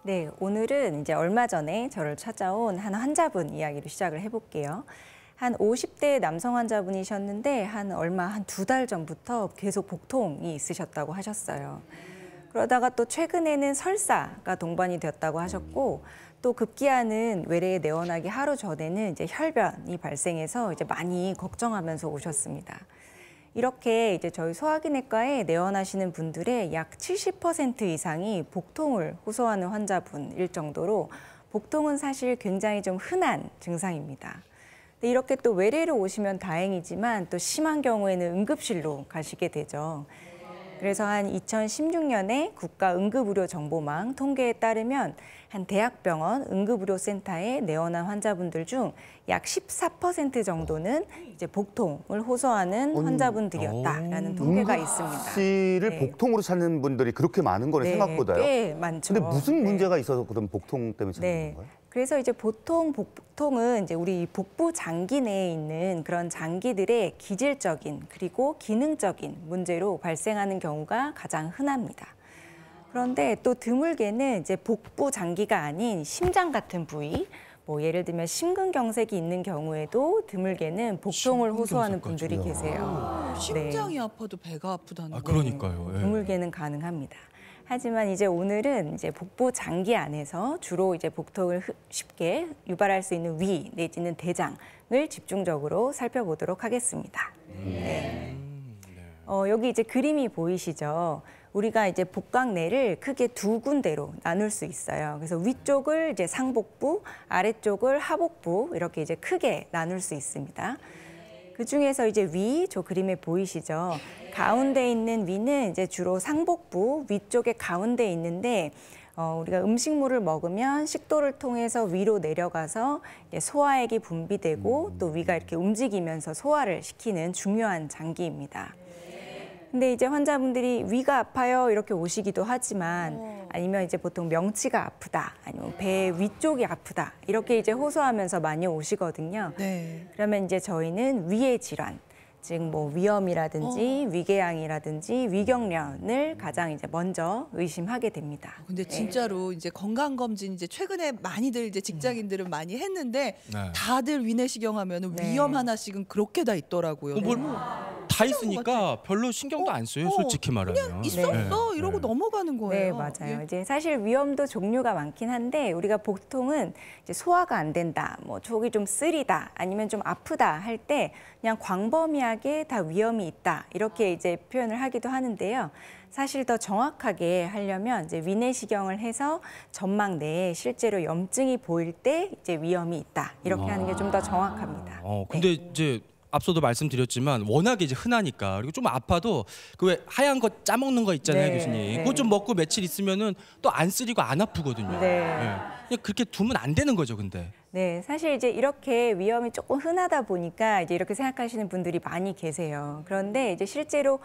네, 오늘은 이제 얼마 전에 저를 찾아온 한 환자분 이야기로 시작을 해볼게요. 한 50대 남성 환자분이셨는데 한 2달 전부터 계속 복통이 있으셨다고 하셨어요. 그러다가 또 최근에는 설사가 동반이 되었다고 하셨고 또 급기야는 외래에 내원하기 하루 전에는 이제 혈변이 발생해서 이제 많이 걱정하면서 오셨습니다. 이렇게 이제 저희 소화기내과에 내원하시는 분들의 약 70% 이상이 복통을 호소하는 환자분일 정도로 복통은 사실 굉장히 좀 흔한 증상입니다. 근데 이렇게 또 외래로 오시면 다행이지만 또 심한 경우에는 응급실로 가시게 되죠. 그래서 한 2016년에 국가응급의료정보망 통계에 따르면 한 대학병원 응급의료센터에 내원한 환자분들 중 약 14% 정도는 이제 복통을 호소하는 환자분들이었다라는 통계가 있습니다. 응급실을 네. 복통으로 찾는 분들이 그렇게 많은 거는 네, 생각보다요. 꽤 많죠. 근데 무슨 문제가 있어서 그런 복통 때문에 찾는 네. 건가요? 그래서 이제 보통 복통은 이제 우리 복부 장기 내에 있는 그런 장기들의 기질적인 그리고 기능적인 문제로 발생하는 경우가 가장 흔합니다. 그런데 또 드물게는 이제 복부 장기가 아닌 심장 같은 부위, 뭐 예를 들면 심근경색이 있는 경우에도 드물게는 복통을 호소하는 분들이 계세요. 심장이 아파도 배가 아프다는 거. 그러니까요. 예. 드물게는 가능합니다. 하지만 이제 오늘은 이제 복부 장기 안에서 주로 이제 복통을 쉽게 유발할 수 있는 위 내지는 대장을 집중적으로 살펴보도록 하겠습니다. 네. 여기 이제 그림이 보이시죠? 우리가 이제 복강내를 크게 두 군데로 나눌 수 있어요. 그래서 위쪽을 이제 상복부, 아래쪽을 하복부 이렇게 이제 크게 나눌 수 있습니다. 그 중에서 이제 위, 저 그림에 보이시죠? 가운데 있는 위는 이제 주로 상복부 위쪽에 가운데 있는데 우리가 음식물을 먹으면 식도를 통해서 위로 내려가서 이제 소화액이 분비되고 또 위가 이렇게 움직이면서 소화를 시키는 중요한 장기입니다. 근데 이제 환자분들이 위가 아파요 이렇게 오시기도 하지만 아니면 이제 보통 명치가 아프다 아니면 배 위쪽이 아프다 이렇게 이제 호소하면서 많이 오시거든요. 네. 그러면 이제 저희는 위의 질환, 즉 뭐 위염이라든지 위궤양이라든지 위경련을 가장 이제 먼저 의심하게 됩니다. 근데 진짜로 이제 건강검진 이제 최근에 많이들 이제 직장인들은 많이 했는데 네. 다들 위내시경 하면은 네. 위염 하나씩은 그렇게 다 있더라고요. 뭘 다 있으니까 별로 신경도 안 써요, 솔직히 말하면. 그냥 있었어 이러고 네. 넘어가는 네, 거예요. 맞아요. 예. 이제 사실 위염도 종류가 많긴 한데 우리가 보통은 이제 소화가 안 된다, 뭐 속이 좀 쓰리다, 아니면 좀 아프다 할 때 그냥 광범위하게 다 위염이 있다 이렇게 이제 표현을 하기도 하는데요. 사실 더 정확하게 하려면 이제 위내시경을 해서 점막 내에 실제로 염증이 보일 때 이제 위염이 있다 이렇게 하는 게 좀 더 정확합니다. 근데 이제 앞서도 말씀드렸지만 워낙에 이제 흔하니까 그리고 좀 아파도 그 왜 하얀 거 짜먹는 거 있잖아요, 네, 교수님. 네. 그거 좀 먹고 며칠 있으면은 또 안 쓰리고 안 아프거든요. 네. 그냥 그렇게 두면 안 되는 거죠, 근데. 네, 사실 이제 이렇게 위염이 조금 흔하다 보니까 이제 이렇게 생각하시는 분들이 많이 계세요. 그런데 이제 실제로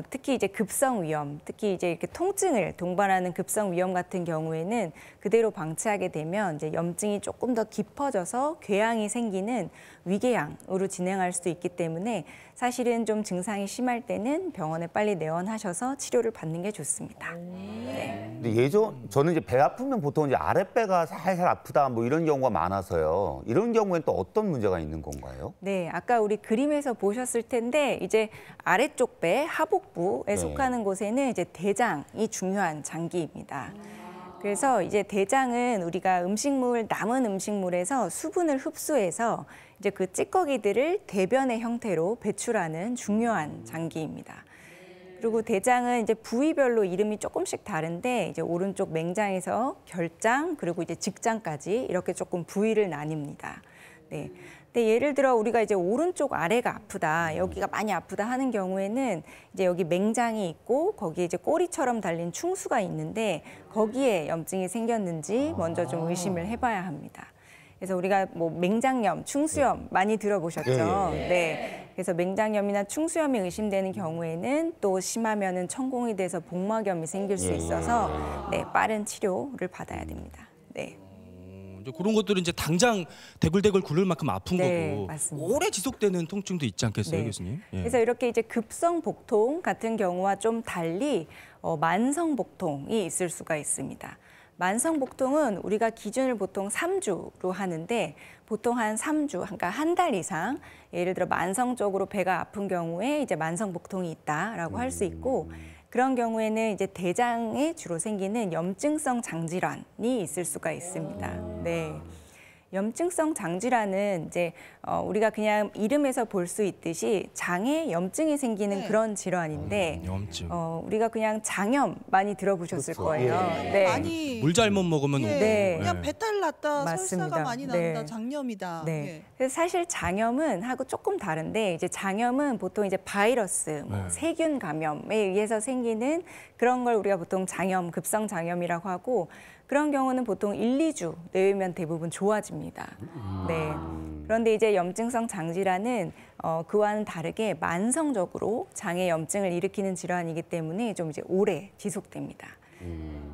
특히 이제 급성 위염, 특히 이제 이렇게 통증을 동반하는 급성 위염 같은 경우에는 그대로 방치하게 되면 이제 염증이 조금 더 깊어져서 궤양이 생기는 위궤양으로 진행할 수도 있기 때문에 사실은 좀 증상이 심할 때는 병원에 빨리 내원하셔서 치료를 받는 게 좋습니다. 네. 근데 저는 이제 배 아프면 보통 이제 아랫배가 살살 아프다 뭐 이런 경우가 많아서요. 이런 경우엔 또 어떤 문제가 있는 건가요? 네, 아까 우리 그림에서 보셨을 텐데 이제 아래쪽 배 하복부에 속하는 곳에는 이제 대장이 중요한 장기입니다. 그래서 이제 대장은 우리가 남은 음식물에서 수분을 흡수해서 이제 그 찌꺼기들을 대변의 형태로 배출하는 중요한 장기입니다. 그리고 대장은 이제 부위별로 이름이 조금씩 다른데 이제 오른쪽 맹장에서 결장 그리고 이제 직장까지 이렇게 조금 부위를 나뉩니다. 네. 근데 예를 들어 우리가 이제 오른쪽 아래가 아프다, 여기가 많이 아프다 하는 경우에는 이제 여기 맹장이 있고 거기에 이제 꼬리처럼 달린 충수가 있는데 거기에 염증이 생겼는지 먼저 좀 의심을 해봐야 합니다. 그래서 우리가 뭐 맹장염, 충수염 많이 들어보셨죠? 네. 그래서 맹장염이나 충수염이 의심되는 경우에는 또 심하면은 천공이 돼서 복막염이 생길 수 있어서 네, 빠른 치료를 받아야 됩니다. 네. 이제 그런 것들은 이제 당장 대굴대굴 굴을 만큼 아픈 네, 거고 맞습니다. 오래 지속되는 통증도 있지 않겠어요, 네. 교수님? 예. 그래서 이렇게 이제 급성 복통 같은 경우와 좀 달리 만성 복통이 있을 수가 있습니다. 만성복통은 우리가 기준을 보통 3주로 하는데 보통 한 3주, 그러니까 한 달 이상 예를 들어 만성적으로 배가 아픈 경우에 이제 만성복통이 있다라고 할 수 있고 그런 경우에는 이제 대장에 주로 생기는 염증성 장질환이 있을 수가 있습니다. 네. 염증성 장질환은 이제 우리가 그냥 이름에서 볼 수 있듯이 장에 염증이 생기는 네. 그런 질환인데 염증. 우리가 그냥 장염 많이 들어보셨을 그렇죠. 거예요. 예. 네. 많이 물 잘못 먹으면 예, 네. 그냥 배탈 났다, 맞습니다. 설사가 많이 네. 난다, 장염이다. 네. 예. 그래서 사실 장염은 하고 조금 다른데 이제 장염은 보통 이제 바이러스, 뭐 세균 감염에 의해서 생기는 그런 걸 우리가 보통 장염, 급성 장염이라고 하고 그런 경우는 보통 1, 2주 내외면 대부분 좋아집니다. 네. 그런데 이제 염증성 장질환은 그와는 다르게 만성적으로 장에 염증을 일으키는 질환이기 때문에 좀 이제 오래 지속됩니다.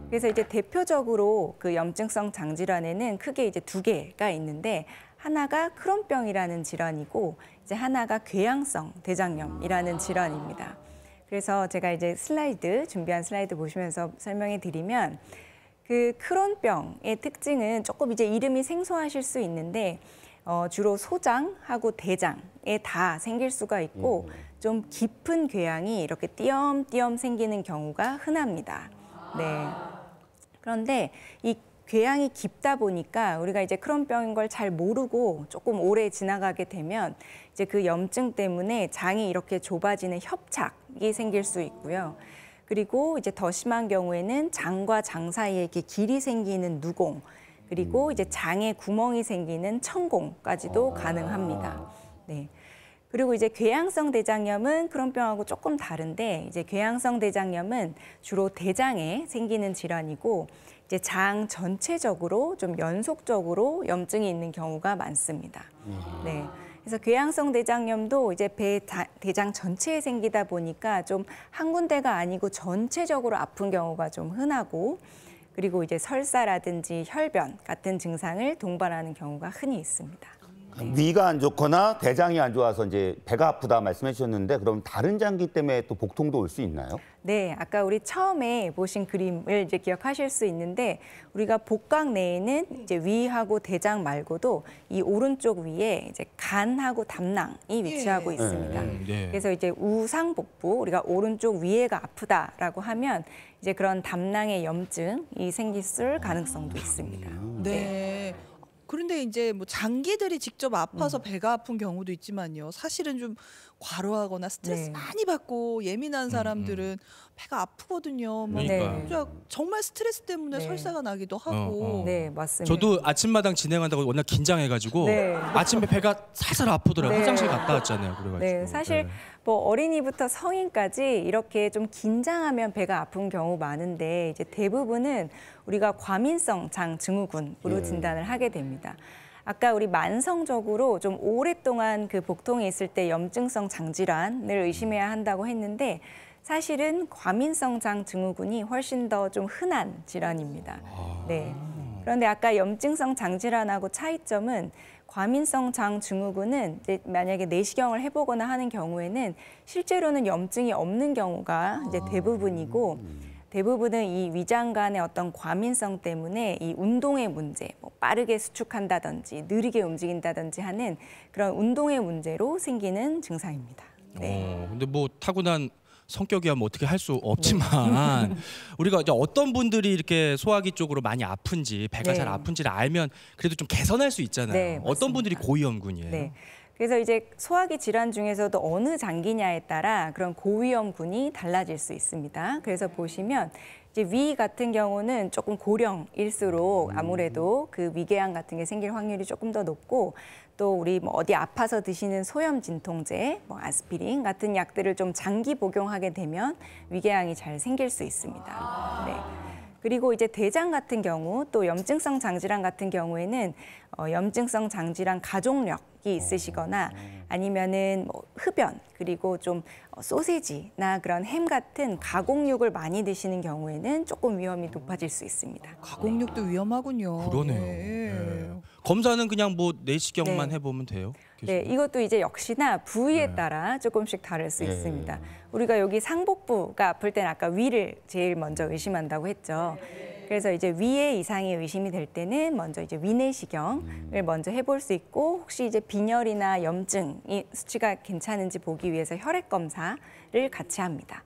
그래서 이제 대표적으로 그 염증성 장질환에는 크게 이제 두 개가 있는데 하나가 크론병이라는 질환이고 이제 하나가 궤양성 대장염이라는 질환입니다. 그래서 제가 이제 준비한 슬라이드 보시면서 설명해 드리면 그 크론병의 특징은 조금 이제 이름이 생소하실 수 있는데 주로 소장하고 대장에 다 생길 수가 있고 좀 깊은 궤양이 이렇게 띄엄띄엄 생기는 경우가 흔합니다. 네. 그런데 이 궤양이 깊다 보니까 우리가 이제 크론병인 걸 잘 모르고 조금 오래 지나가게 되면 이제 그 염증 때문에 장이 이렇게 좁아지는 협착이 생길 수 있고요. 그리고 이제 더 심한 경우에는 장과 장 사이에 이렇게 길이 생기는 누공, 그리고 이제 장에 구멍이 생기는 천공까지도 가능합니다. 네. 그리고 이제 궤양성 대장염은 크론병하고 조금 다른데 이제 궤양성 대장염은 주로 대장에 생기는 질환이고 이제 장 전체적으로 좀 연속적으로 염증이 있는 경우가 많습니다. 네. 그래서 궤양성 대장염도 이제 대장 전체에 생기다 보니까 좀 한 군데가 아니고 전체적으로 아픈 경우가 좀 흔하고 그리고 이제 설사라든지 혈변 같은 증상을 동반하는 경우가 흔히 있습니다. 위가 안 좋거나 대장이 안 좋아서 이제 배가 아프다 말씀해 주셨는데 그럼 다른 장기 때문에 또 복통도 올 수 있나요? 네, 아까 우리 처음에 보신 그림을 이제 기억하실 수 있는데 우리가 복강 내에는 이제 위하고 대장 말고도 이 오른쪽 위에 이제 간하고 담낭이 위치하고 있습니다. 네. 그래서 이제 우상복부 우리가 오른쪽 위에가 아프다라고 하면 이제 그런 담낭의 염증이 생길 가능성도 있습니다. 네. 그런데 이제 뭐 장기들이 직접 아파서 배가 아픈 경우도 있지만요. 사실은 좀 과로하거나 스트레스 네. 많이 받고 예민한 사람들은 배가 아프거든요. 막 그러니까요. 진짜 정말 스트레스 때문에 네. 설사가 나기도 하고. 네, 맞습니다. 저도 아침마당 진행한다고 워낙 긴장해가지고 네. 아침에 배가 살살 아프더라고요. 네. 화장실 갔다 왔잖아요. 그래가지고. 네, 사실 뭐 어린이부터 성인까지 이렇게 좀 긴장하면 배가 아픈 경우 많은데 이제 대부분은 우리가 과민성 장 증후군으로 진단을 하게 됩니다. 아까 우리 만성적으로 좀 오랫동안 그 복통이 있을 때 염증성 장질환을 의심해야 한다고 했는데 사실은 과민성 장 증후군이 훨씬 더 좀 흔한 질환입니다. 네. 그런데 아까 염증성 장질환하고 차이점은 과민성 장 증후군은 이제 만약에 내시경을 해보거나 하는 경우에는 실제로는 염증이 없는 경우가 이제 대부분이고 대부분은 이 위장 간의 어떤 과민성 때문에 이 운동의 문제, 뭐 빠르게 수축한다든지 느리게 움직인다든지 하는 그런 운동의 문제로 생기는 증상입니다. 네. 근데 뭐 타고난 성격이야 뭐 어떻게 할 수 없지만 우리가 이제 어떤 분들이 이렇게 소화기 쪽으로 많이 아픈지 배가 네. 잘 아픈지를 알면 그래도 좀 개선할 수 있잖아요. 네, 어떤 맞습니다. 분들이 고위험군이에요? 네. 그래서 이제 소화기 질환 중에서도 어느 장기냐에 따라 그런 고위험군이 달라질 수 있습니다. 그래서 보시면 이제 위 같은 경우는 조금 고령일수록 아무래도 그 위궤양 같은 게 생길 확률이 조금 더 높고 또 우리 뭐 어디 아파서 드시는 소염 진통제, 뭐 아스피린 같은 약들을 좀 장기 복용하게 되면 위궤양이 잘 생길 수 있습니다. 네. 그리고 이제 대장 같은 경우 또 염증성 장질환 같은 경우에는 염증성 장질환 가족력이 있으시거나 아니면은 뭐 흡연 그리고 좀 소세지나 그런 햄 같은 가공육을 많이 드시는 경우에는 조금 위험이 높아질 수 있습니다. 가공육도 위험하군요. 그러네요. 네. 네. 검사는 그냥 뭐 내시경만 네. 해보면 돼요? 네, 이것도 이제 역시나 부위에 따라 조금씩 다를 수 있습니다. 우리가 여기 상복부가 아플 때는 아까 위를 제일 먼저 의심한다고 했죠. 그래서 이제 위에 이상이 의심이 될 때는 먼저 이제 위내시경을 먼저 해볼 수 있고, 혹시 이제 빈혈이나 염증이 수치가 괜찮은지 보기 위해서 혈액 검사를 같이 합니다.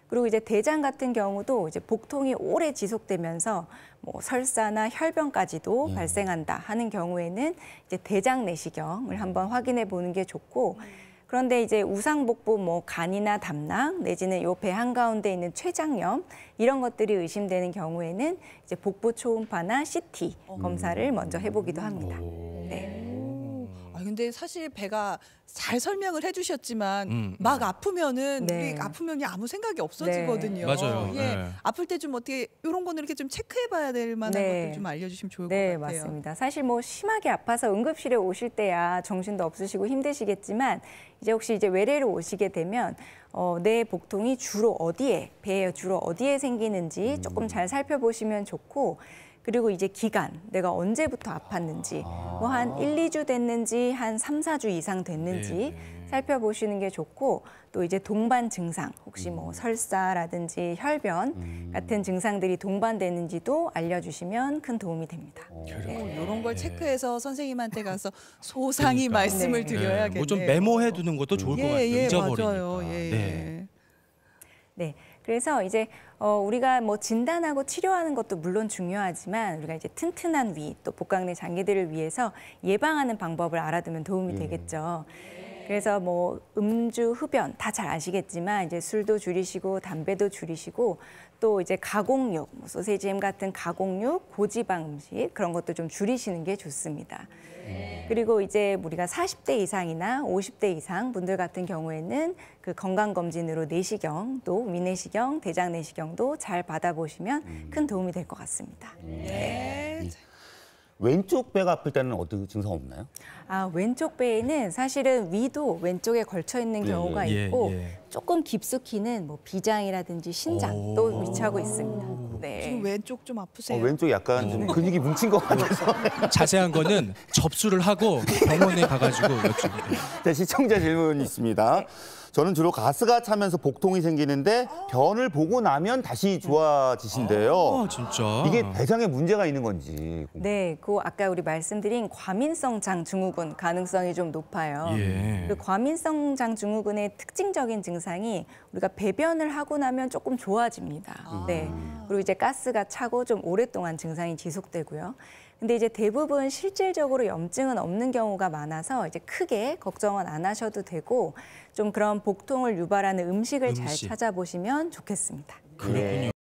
그리고 이제 대장 같은 경우도 이제 복통이 오래 지속되면서 뭐 설사나 혈변까지도 발생한다 하는 경우에는 이제 대장 내시경을 한번 확인해 보는 게 좋고, 그런데 이제 우상복부, 뭐 간이나 담낭 내지는 요 배 한가운데 있는 췌장염 이런 것들이 의심되는 경우에는 이제 복부 초음파나 CT 검사를 먼저 해보기도 합니다. 네. 아 근데 사실 배가 잘 설명을 해주셨지만 막 아프면은 네. 우리 아프면 아무 생각이 없어지거든요. 네. 맞아요. 예, 네. 아플 때 좀 어떻게 이런 거는 이렇게 좀 체크해봐야 될 만한 네. 것들 좀 알려주시면 좋을 네, 것 같아요. 맞습니다. 사실 뭐 심하게 아파서 응급실에 오실 때야 정신도 없으시고 힘드시겠지만, 이제 혹시 이제 외래로 오시게 되면 내 복통이 주로 어디에, 배에 주로 어디에 생기는지 조금 잘 살펴보시면 좋고, 그리고 이제 기간, 내가 언제부터 아팠는지, 뭐 한 1, 2주 됐는지, 한 3, 4주 이상 됐는지 살펴보시는 게 좋고, 또 이제 동반 증상, 혹시 뭐 설사라든지 혈변 같은 증상들이 동반되는지도 알려주시면 큰 도움이 됩니다. 이런 걸 체크해서 선생님한테 가서 소상히 그러니까. 말씀을 네. 드려야겠네요. 뭐 좀 메모해 두는 것도 좋을 것 같아요. 예, 잊어버리니까. 맞아요. 예, 네. 네, 그래서 이제 우리가 뭐 진단하고 치료하는 것도 물론 중요하지만, 우리가 이제 튼튼한 위, 또 복강내 장기들을 위해서 예방하는 방법을 알아두면 도움이 되겠죠. 그래서 뭐 음주, 흡연 다 잘 아시겠지만, 이제 술도 줄이시고 담배도 줄이시고, 또 이제 가공육, 뭐 소세지 햄 같은 가공육, 고지방 음식 그런 것도 좀 줄이시는 게 좋습니다. 그리고 이제 우리가 40대 이상이나 50대 이상 분들 같은 경우에는 그 건강검진으로 내시경, 또 위내시경, 대장 내시경도 잘 받아보시면 큰 도움이 될 것 같습니다. 네. 왼쪽 배가 아플 때는 어떤 증상 없나요? 아, 왼쪽 배에는 사실은 위도 왼쪽에 걸쳐 있는 경우가 예, 있고, 예. 조금 깊숙이는 뭐 비장이라든지 신장도 위치하고 있습니다. 네. 지금 왼쪽 좀 아프세요? 왼쪽 약간 좀 근육이 뭉친 것 같아서. 자세한 거는 접수를 하고 병원에 가가지고 여쭤보세요. 자, 시청자 질문이 있습니다. 저는 주로 가스가 차면서 복통이 생기는데 변을 보고 나면 다시 좋아지신대요. 아, 진짜. 이게 대장에 문제가 있는 건지. 네, 그 아까 우리 말씀드린 과민성 장증후군 가능성이 좀 높아요. 예. 그 과민성 장증후군의 특징적인 증상이 우리가 배변을 하고 나면 조금 좋아집니다. 네, 그리고 이제 가스가 차고 좀 오랫동안 증상이 지속되고요. 근데 이제 대부분 실질적으로 염증은 없는 경우가 많아서 이제 크게 걱정은 안 하셔도 되고, 좀 그런 복통을 유발하는 음식을 잘 음식. 찾아보시면 좋겠습니다. 그렇군요.